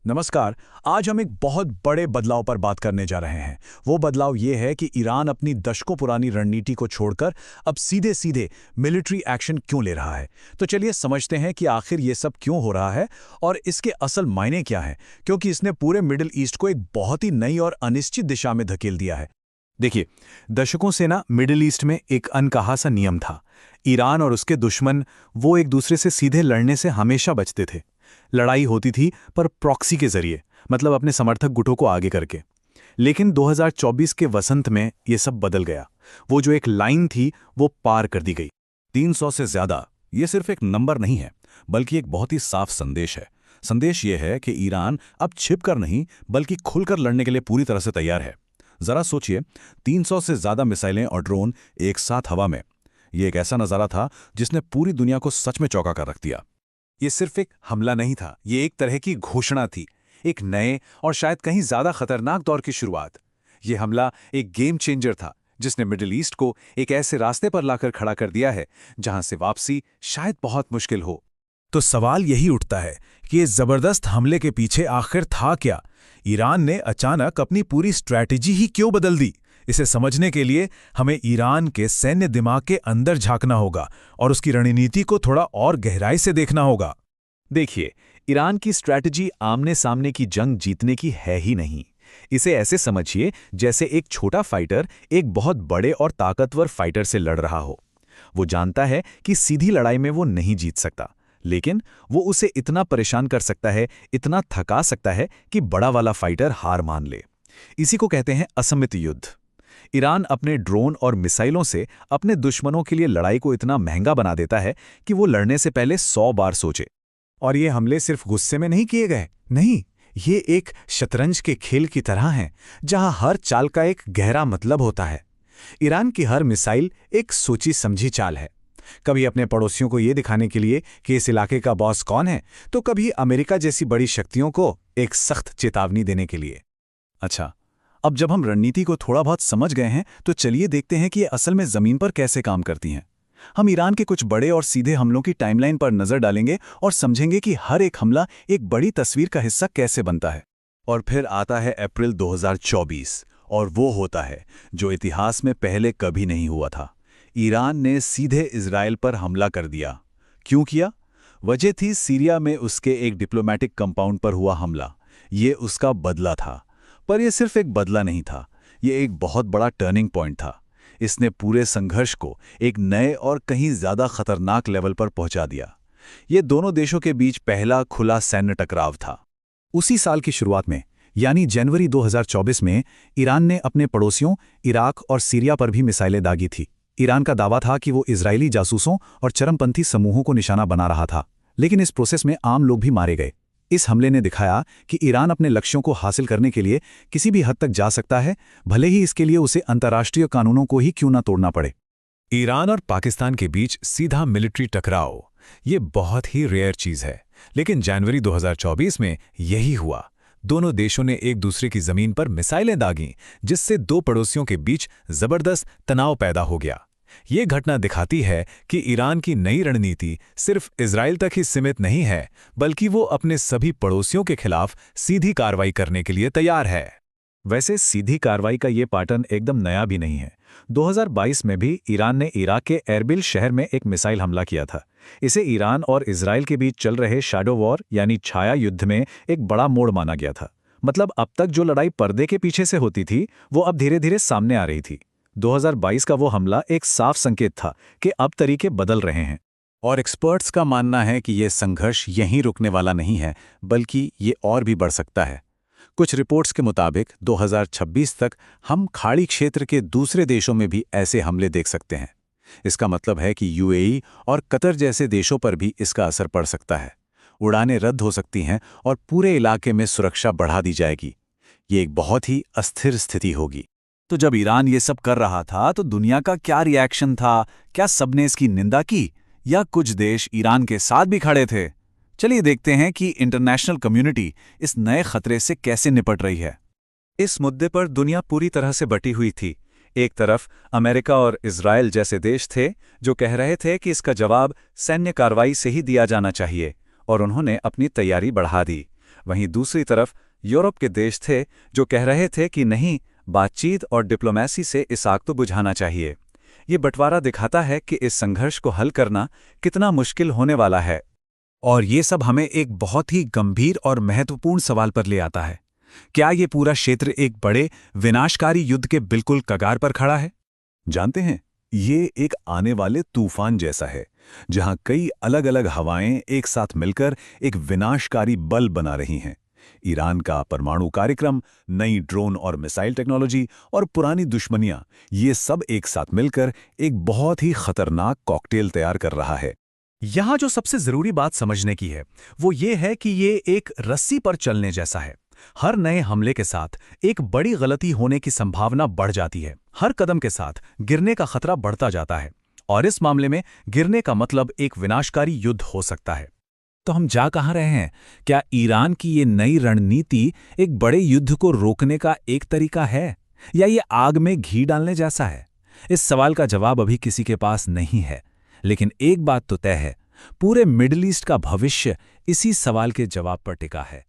नमस्कार। आज हम एक बहुत बड़े बदलाव पर बात करने जा रहे हैं। वो बदलाव ये है कि ईरान अपनी दशकों पुरानी रणनीति को छोड़कर अब सीधे सीधे मिलिट्री एक्शन क्यों ले रहा है। तो चलिए समझते हैं कि आखिर ये सब क्यों हो रहा है और इसके असल मायने क्या हैं, क्योंकि इसने पूरे मिडिल ईस्ट को एक बहुत ही नई और अनिश्चित दिशा में धकेल दिया है। देखिए, दशकों से ना मिडिल ईस्ट में एक अनकहा सा नियम था। ईरान और उसके दुश्मन वो एक दूसरे से सीधे लड़ने से हमेशा बचते थे। लड़ाई होती थी पर प्रॉक्सी के जरिए, मतलब अपने समर्थक गुटों को आगे करके। लेकिन 2024 के वसंत में ये सब बदल गया। वो जो एक लाइन थी वो पार कर दी गई। 300 से ज्यादा ये सिर्फ एक नंबर नहीं है, बल्कि एक बहुत ही साफ संदेश है। संदेश ये है कि ईरान अब छिपकर नहीं बल्कि खुलकर लड़ने के लिए पूरी तरह से तैयार है। जरा सोचिए, 300 से ज्यादा मिसाइलें और ड्रोन एक साथ हवा में। ये एक ऐसा नजारा था जिसने पूरी दुनिया को सच में चौंका कर रख दिया। ये सिर्फ एक हमला नहीं था, ये एक तरह की घोषणा थी, एक नए और शायद कहीं ज्यादा खतरनाक दौर की शुरुआत। ये हमला एक गेम चेंजर था जिसने मिडिल ईस्ट को एक ऐसे रास्ते पर लाकर खड़ा कर दिया है जहां से वापसी शायद बहुत मुश्किल हो। तो सवाल यही उठता है कि इस जबरदस्त हमले के पीछे आखिर था क्या? ईरान ने अचानक अपनी पूरी स्ट्रैटेजी ही क्यों बदल दी? इसे समझने के लिए हमें ईरान के सैन्य दिमाग के अंदर झांकना होगा और उसकी रणनीति को थोड़ा और गहराई से देखना होगा। देखिए, ईरान की स्ट्रैटेजी आमने सामने की जंग जीतने की है ही नहीं। इसे ऐसे समझिए जैसे एक छोटा फाइटर एक बहुत बड़े और ताकतवर फाइटर से लड़ रहा हो। वो जानता है कि सीधी लड़ाई में वो नहीं जीत सकता, लेकिन वो उसे इतना परेशान कर सकता है, इतना थका सकता है कि बड़ा वाला फाइटर हार मान ले। इसी को कहते हैं असमित युद्ध। ईरान अपने ड्रोन और मिसाइलों से अपने दुश्मनों के लिए लड़ाई को इतना महंगा बना देता है कि वो लड़ने से पहले 100 बार सोचे। और ये हमले सिर्फ गुस्से में नहीं किए गए, नहीं, ये एक शतरंज के खेल की तरह हैं, जहां हर चाल का एक गहरा मतलब होता है। ईरान की हर मिसाइल एक सोची समझी चाल है। कभी अपने पड़ोसियों को ये दिखाने के लिए कि इस इलाके का बॉस कौन है, तो कभी अमेरिका जैसी बड़ी शक्तियों को एक सख्त चेतावनी देने के लिए। अच्छा, अब जब हम रणनीति को थोड़ा बहुत समझ गए हैं तो चलिए देखते हैं कि ये असल में जमीन पर कैसे काम करती हैं। हम ईरान के कुछ बड़े और सीधे हमलों की टाइमलाइन पर नजर डालेंगे और समझेंगे कि हर एक हमला एक बड़ी तस्वीर का हिस्सा कैसे बनता है। और फिर आता है अप्रैल 2024 और वो होता है जो इतिहास में पहले कभी नहीं हुआ था। ईरान ने सीधे इजराइल पर हमला कर दिया। क्यों किया? वजह थी सीरिया में उसके एक डिप्लोमेटिक कंपाउंड पर हुआ हमला। ये उसका बदला था। पर यह सिर्फ एक बदला नहीं था, ये एक बहुत बड़ा टर्निंग पॉइंट था। इसने पूरे संघर्ष को एक नए और कहीं ज्यादा खतरनाक लेवल पर पहुंचा दिया। ये दोनों देशों के बीच पहला खुला सैन्य टकराव था। उसी साल की शुरुआत में, यानी जनवरी 2024 में, ईरान ने अपने पड़ोसियों इराक और सीरिया पर भी मिसाइलें दागी थी। ईरान का दावा था कि वो इजरायली जासूसों और चरमपंथी समूहों को निशाना बना रहा था, लेकिन इस प्रोसेस में आम लोग भी मारे गए। इस हमले ने दिखाया कि ईरान अपने लक्ष्यों को हासिल करने के लिए किसी भी हद तक जा सकता है, भले ही इसके लिए उसे अंतर्राष्ट्रीय कानूनों को ही क्यों न तोड़ना पड़े। ईरान और पाकिस्तान के बीच सीधा मिलिट्री टकराव, ये बहुत ही रेयर चीज है, लेकिन जनवरी 2024 में यही हुआ। दोनों देशों ने एक दूसरे की जमीन पर मिसाइलें दागीं, जिससे दो पड़ोसियों के बीच जबरदस्त तनाव पैदा हो गया। ये घटना दिखाती है कि ईरान की नई रणनीति सिर्फ इजराइल तक ही सीमित नहीं है, बल्कि वो अपने सभी पड़ोसियों के खिलाफ सीधी कार्रवाई करने के लिए तैयार है। वैसे सीधी कार्रवाई का ये पैटर्न एकदम नया भी नहीं है। 2022 में भी ईरान ने इराक के एरबिल शहर में एक मिसाइल हमला किया था। इसे ईरान और इजराइल के बीच चल रहे शैडो वॉर यानी छाया युद्ध में एक बड़ा मोड़ माना गया था। मतलब अब तक जो लड़ाई पर्दे के पीछे से होती थी, वो अब धीरे धीरे सामने आ रही थी। 2022 का वो हमला एक साफ संकेत था कि अब तरीके बदल रहे हैं। और एक्सपर्ट्स का मानना है कि यह संघर्ष यहीं रुकने वाला नहीं है, बल्कि ये और भी बढ़ सकता है। कुछ रिपोर्ट्स के मुताबिक 2026 तक हम खाड़ी क्षेत्र के दूसरे देशों में भी ऐसे हमले देख सकते हैं। इसका मतलब है कि यूएई और कतर जैसे देशों पर भी इसका असर पड़ सकता है। उड़ानें रद्द हो सकती हैं और पूरे इलाके में सुरक्षा बढ़ा दी जाएगी। ये एक बहुत ही अस्थिर स्थिति होगी। तो जब ईरान ये सब कर रहा था तो दुनिया का क्या रिएक्शन था? क्या सबने इसकी निंदा की या कुछ देश ईरान के साथ भी खड़े थे? चलिए देखते हैं कि इंटरनेशनल कम्युनिटी इस नए खतरे से कैसे निपट रही है। इस मुद्दे पर दुनिया पूरी तरह से बटी हुई थी। एक तरफ अमेरिका और इजराइल जैसे देश थे जो कह रहे थे कि इसका जवाब सैन्य कार्रवाई से ही दिया जाना चाहिए, और उन्होंने अपनी तैयारी बढ़ा दी। वहीं दूसरी तरफ यूरोप के देश थे जो कह रहे थे कि नहीं, बातचीत और डिप्लोमेसी से इस आग को बुझाना चाहिए। ये बंटवारा दिखाता है कि इस संघर्ष को हल करना कितना मुश्किल होने वाला है। और ये सब हमें एक बहुत ही गंभीर और महत्वपूर्ण सवाल पर ले आता है। क्या ये पूरा क्षेत्र एक बड़े विनाशकारी युद्ध के बिल्कुल कगार पर खड़ा है? जानते हैं, ये एक आने वाले तूफान जैसा है, जहां कई अलग अलग हवाएं एक साथ मिलकर एक विनाशकारी बल बना रही हैं। ईरान का परमाणु कार्यक्रम, नई ड्रोन और मिसाइल टेक्नोलॉजी और पुरानी दुश्मनियां, ये सब एक साथ मिलकर एक बहुत ही खतरनाक कॉकटेल तैयार कर रहा है। यहां जो सबसे जरूरी बात समझने की है वो ये है कि ये एक रस्सी पर चलने जैसा है। हर नए हमले के साथ एक बड़ी गलती होने की संभावना बढ़ जाती है। हर कदम के साथ गिरने का खतरा बढ़ता जाता है, और इस मामले में गिरने का मतलब एक विनाशकारी युद्ध हो सकता है। तो हम जा कहां रहे हैं? क्या ईरान की ये नई रणनीति एक बड़े युद्ध को रोकने का एक तरीका है, या ये आग में घी डालने जैसा है? इस सवाल का जवाब अभी किसी के पास नहीं है, लेकिन एक बात तो तय है, पूरे मिडिल ईस्ट का भविष्य इसी सवाल के जवाब पर टिका है।